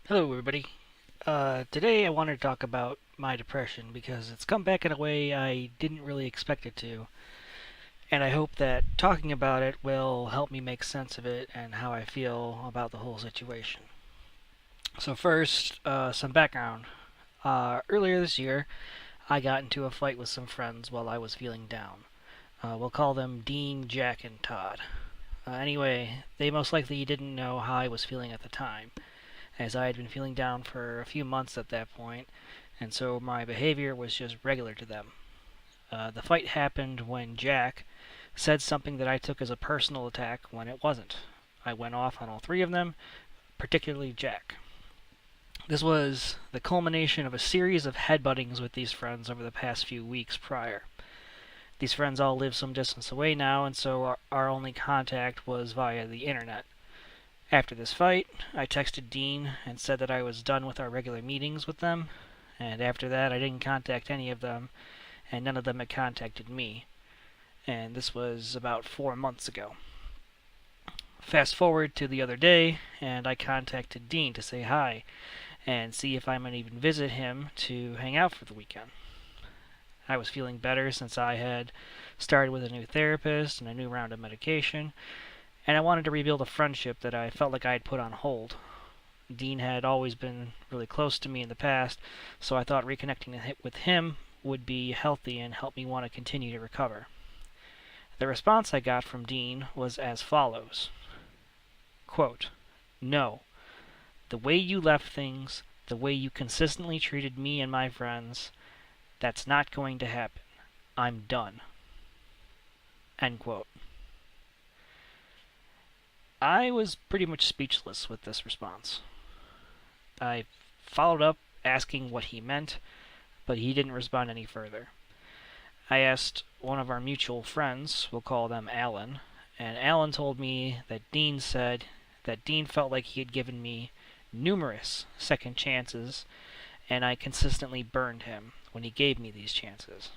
Hello, everybody. Today I wanted to talk about my depression because it's come back in a way I didn't really expect it to, and I hope that talking about it will help me make sense of it and how I feel about the whole situation. So, first, some background. Earlier this year, I got into a fight with some friends while I was feeling down. We'll call them Dean, Jack, and Todd. Anyway, they most likely didn't know how I was feeling at the time, as I had been feeling down for a few months at that point, and so my behavior was just regular to them. The fight happened when Jack said something that I took as a personal attack when it wasn't. I went off on all three of them, particularly Jack. This was the culmination of a series of headbuttings with these friends over the past few weeks prior. These friends all live some distance away now, and so our only contact was via the internet. After this fight, I texted Dean and said that I was done with our regular meetings with them, and after that I didn't contact any of them, and none of them had contacted me. And this was about 4 months ago. Fast forward to the other day, and I contacted Dean to say hi and see if I might even visit him to hang out for the weekend. I was feeling better since I had started with a new therapist and a new round of medication, and I wanted to rebuild a friendship that I felt like I had put on hold. Dean had always been really close to me in the past, so I thought reconnecting with him would be healthy and help me want to continue to recover. The response I got from Dean was as follows. Quote, "No. The way you left things, the way you consistently treated me and my friends, that's not going to happen. I'm done." End quote. I was pretty much speechless with this response. I followed up asking what he meant, but he didn't respond any further. I asked one of our mutual friends, we'll call them Alan, and Alan told me that Dean said that Dean felt like he had given me numerous second chances, and I consistently burned him when he gave me these chances.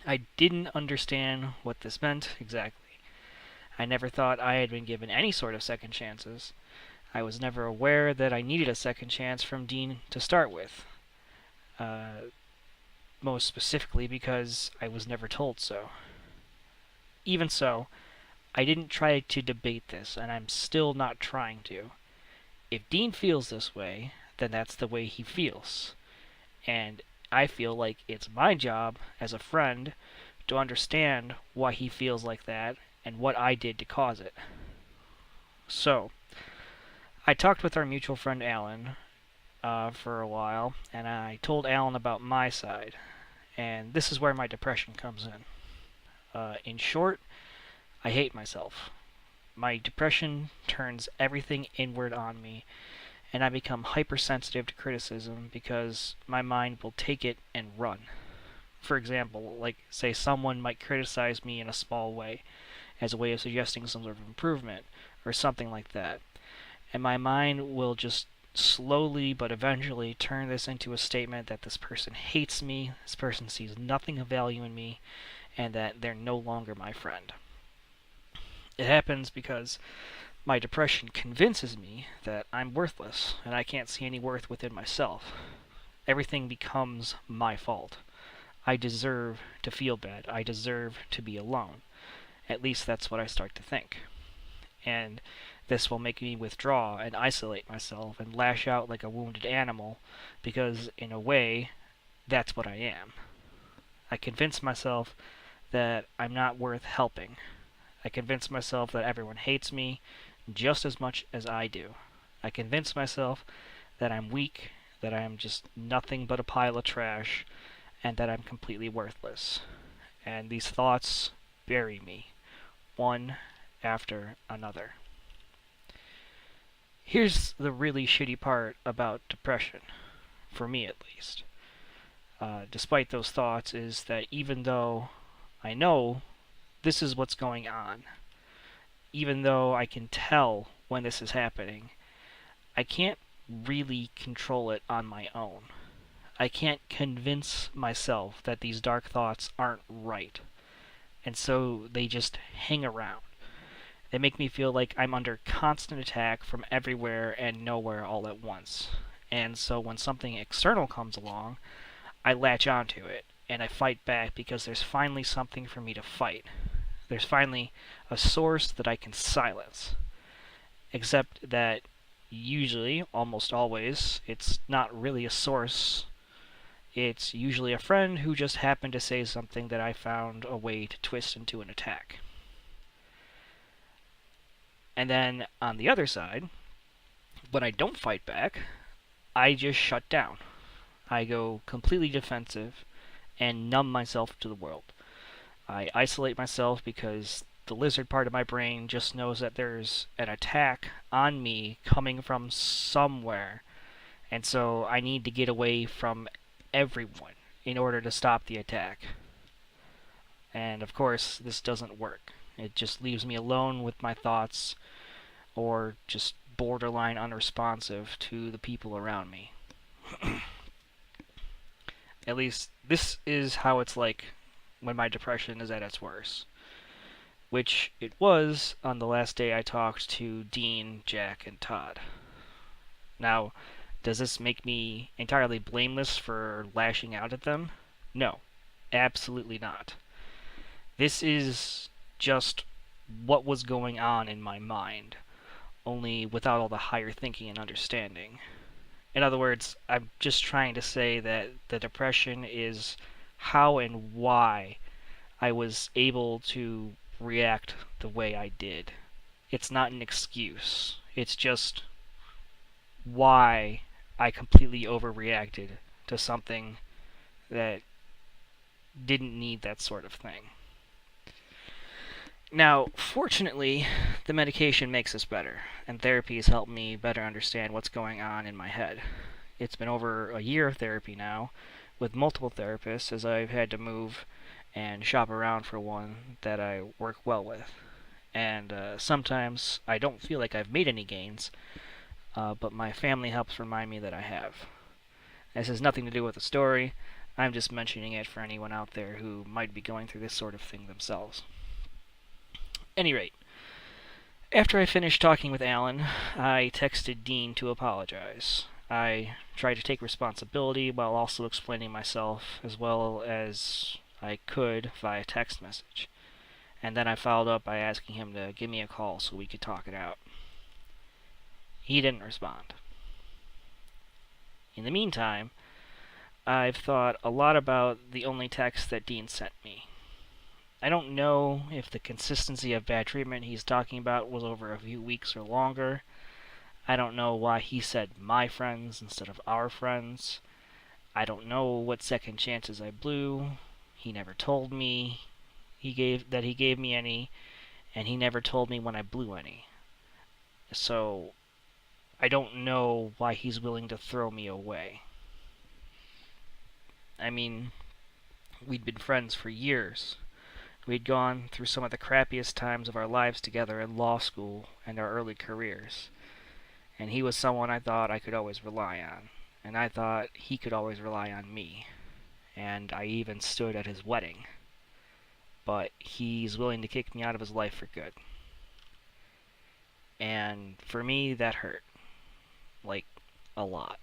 I didn't understand what this meant exactly. I never thought I had been given any sort of second chances. I was never aware that I needed a second chance from Dean to start with. Uh, Most specifically because I was never told so. Even so, I didn't try to debate this, and I'm still not trying to. If Dean feels this way, then that's the way he feels. And I feel like it's my job as a friend to understand why he feels like that and what I did to cause it. So, I talked with our mutual friend Alan for a while, and I told Alan about my side. And this is where my depression comes in. In short, I hate myself. My depression turns everything inward on me, and I become hypersensitive to criticism because my mind will take it and run. For example, like, say someone might criticize me in a small way, as a way of suggesting some sort of improvement, or something like that. And my mind will just slowly but eventually turn this into a statement that this person hates me, this person sees nothing of value in me, and that they're no longer my friend. It happens because my depression convinces me that I'm worthless and I can't see any worth within myself. Everything becomes my fault. I deserve to feel bad. I deserve to be alone. At least that's what I start to think. And this will make me withdraw and isolate myself and lash out like a wounded animal because, in a way, that's what I am. I convince myself that I'm not worth helping. I convince myself that everyone hates me just as much as I do. I convince myself that I'm weak, that I am just nothing but a pile of trash, and that I'm completely worthless. And these thoughts bury me, one after another. Here's the really shitty part about depression, for me at least. Despite those thoughts, is that even though I know this is what's going on, even though I can tell when this is happening, I can't really control it on my own. I can't convince myself that these dark thoughts aren't right, and so they just hang around. They make me feel like I'm under constant attack from everywhere and nowhere all at once. And so when something external comes along, I latch onto it and I fight back because there's finally something for me to fight. There's finally a source that I can silence. Except that usually, almost always, it's not really a source. It's usually a friend who just happened to say something that I found a way to twist into an attack. And then on the other side, when I don't fight back, I just shut down. I go completely defensive and numb myself to the world. I isolate myself because the lizard part of my brain just knows that there's an attack on me coming from somewhere, and so I need to get away from everyone in order to stop the attack. And of course, this doesn't work. It just leaves me alone with my thoughts, or just borderline unresponsive to the people around me. At least, this is how it's like when my depression is at its worst. Which it was on the last day I talked to Dean, Jack, and Todd. Now, does this make me entirely blameless for lashing out at them? No, absolutely not. This is just what was going on in my mind, only without all the higher thinking and understanding. In other words, I'm just trying to say that the depression is how and why I was able to react the way I did. It's not an excuse. It's just why I completely overreacted to something that didn't need that sort of thing. Now, fortunately, the medication makes this better, and therapy has helped me better understand what's going on in my head. It's been over a year of therapy now, with multiple therapists, as I've had to move and shop around for one that I work well with. And sometimes I don't feel like I've made any gains, but my family helps remind me that I have. This has nothing to do with the story. I'm just mentioning it for anyone out there who might be going through this sort of thing themselves. Any rate, after I finished talking with Alan, I texted Dean to apologize. I tried to take responsibility while also explaining myself as well as I could via text message. And then I followed up by asking him to give me a call so we could talk it out. He didn't respond. In the meantime, I've thought a lot about the only text that Dean sent me. I don't know if the consistency of bad treatment he's talking about was over a few weeks or longer. I don't know why he said my friends instead of our friends. I don't know what second chances I blew. He never told me he gave me any, and he never told me when I blew any. So I don't know why he's willing to throw me away. I mean, we'd been friends for years. We'd gone through some of the crappiest times of our lives together in law school and our early careers. And he was someone I thought I could always rely on. And I thought he could always rely on me. And I even stood at his wedding. But he's willing to kick me out of his life for good. And for me, that hurt. Like, a lot.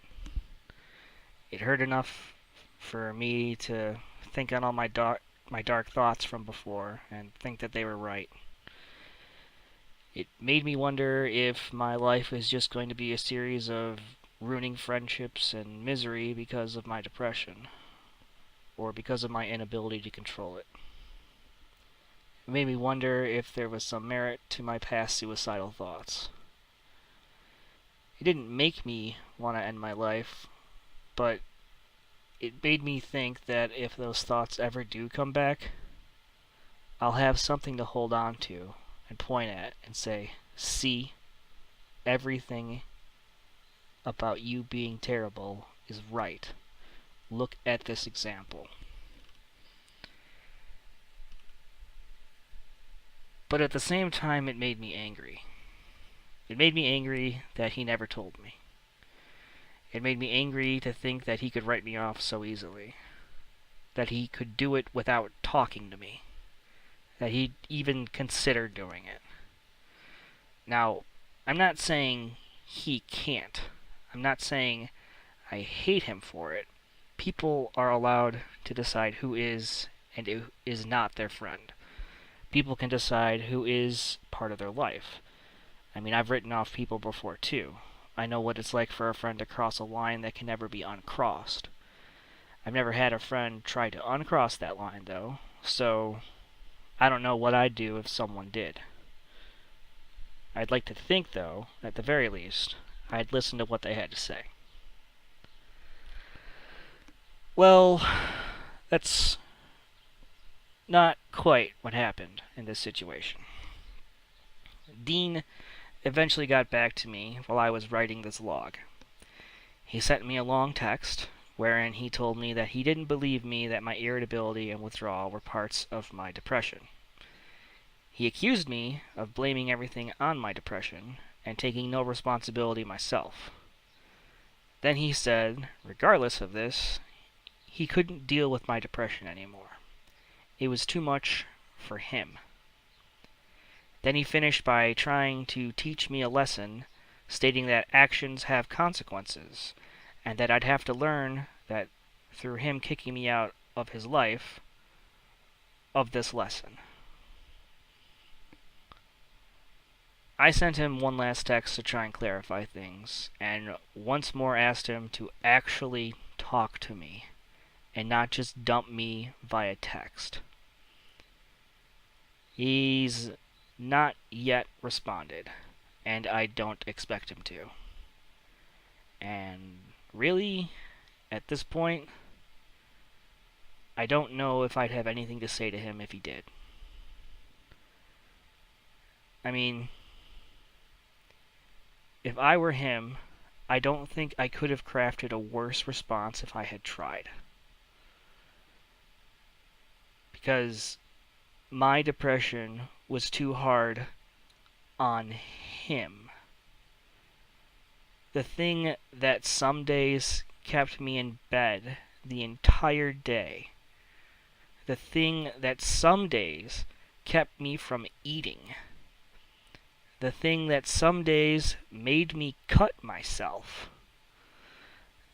It hurt enough for me to think on all my dark thoughts from before and think that they were right. It made me wonder if my life is just going to be a series of ruining friendships and misery because of my depression, or because of my inability to control it. It made me wonder if there was some merit to my past suicidal thoughts. It didn't make me want to end my life, but it made me think that if those thoughts ever do come back, I'll have something to hold on to and point at and say, see, everything about you being terrible is right. Look at this example. But at the same time, it made me angry. It made me angry that he never told me. It made me angry to think that he could write me off so easily. That he could do it without talking to me. That he'd even consider doing it. Now, I'm not saying he can't. I'm not saying I hate him for it. People are allowed to decide who is and who is not their friend. People can decide who is part of their life. I mean, I've written off people before too. I know what it's like for a friend to cross a line that can never be uncrossed. I've never had a friend try to uncross that line, though, so I don't know what I'd do if someone did. I'd like to think, though, at the very least, I'd listen to what they had to say. Well, that's not quite what happened in this situation. Dean eventually got back to me while I was writing this log. He sent me a long text wherein he told me that he didn't believe me that my irritability and withdrawal were parts of my depression. He accused me of blaming everything on my depression and taking no responsibility myself. Then he said, regardless of this, he couldn't deal with my depression anymore. It was too much for him. Then he finished by trying to teach me a lesson, stating that actions have consequences, and that I'd have to learn that through him kicking me out of his life, of this lesson. I sent him one last text to try and clarify things, and once more asked him to actually talk to me, and not just dump me via text. He's not yet responded, and I don't expect him to. And really, at this point, I don't know if I'd have anything to say to him if he did. I mean, if I were him, I don't think I could have crafted a worse response if I had tried. Because my depression was too hard on him. The thing that some days kept me in bed the entire day. The thing that some days kept me from eating. The thing that some days made me cut myself.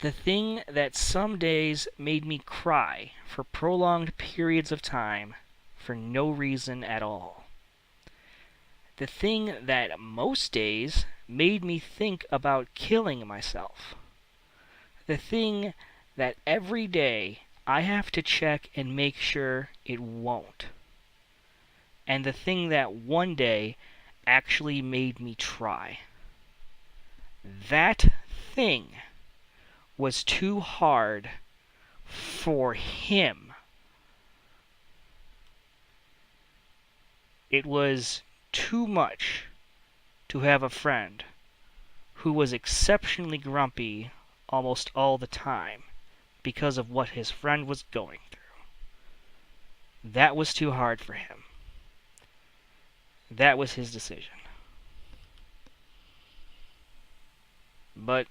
The thing that some days made me cry for prolonged periods of time for no reason at all. The thing that most days made me think about killing myself. The thing that every day I have to check and make sure it won't. And the thing that one day actually made me try. That thing was too hard for him. It was too much to have a friend who was exceptionally grumpy almost all the time because of what his friend was going through. That was too hard for him. That was his decision. But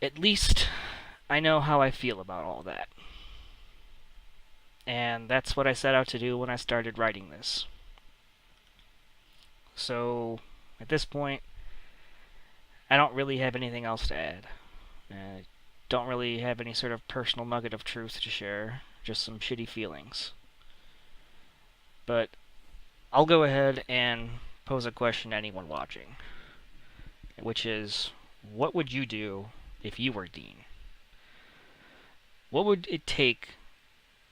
at least I know how I feel about all that. And that's what I set out to do when I started writing this. So, at this point, I don't really have anything else to add. I don't really have any sort of personal nugget of truth to share, just some shitty feelings. But I'll go ahead and pose a question to anyone watching, which is, what would you do if you were Dean? What would it take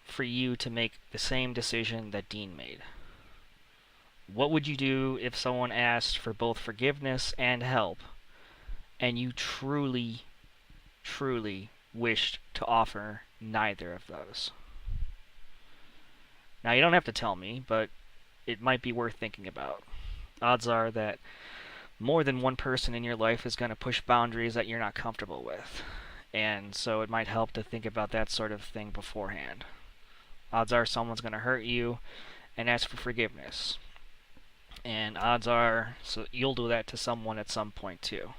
for you to make the same decision that Dean made? What would you do if someone asked for both forgiveness and help, and you truly, truly wished to offer neither of those? Now, you don't have to tell me, but it might be worth thinking about. Odds are that more than one person in your life is going to push boundaries that you're not comfortable with, and so it might help to think about that sort of thing beforehand. Odds are someone's going to hurt you and ask for forgiveness. And odds are so you'll do that to someone at some point too.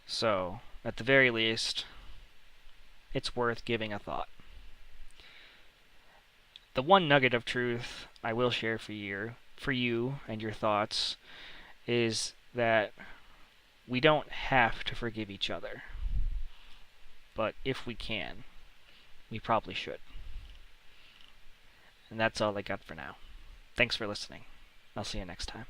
So, at the very least, it's worth giving a thought. The one nugget of truth I will share for you for you and your thoughts is that we don't have to forgive each other. But if we can, we probably should. And that's all I got for now. Thanks for listening. I'll see you next time.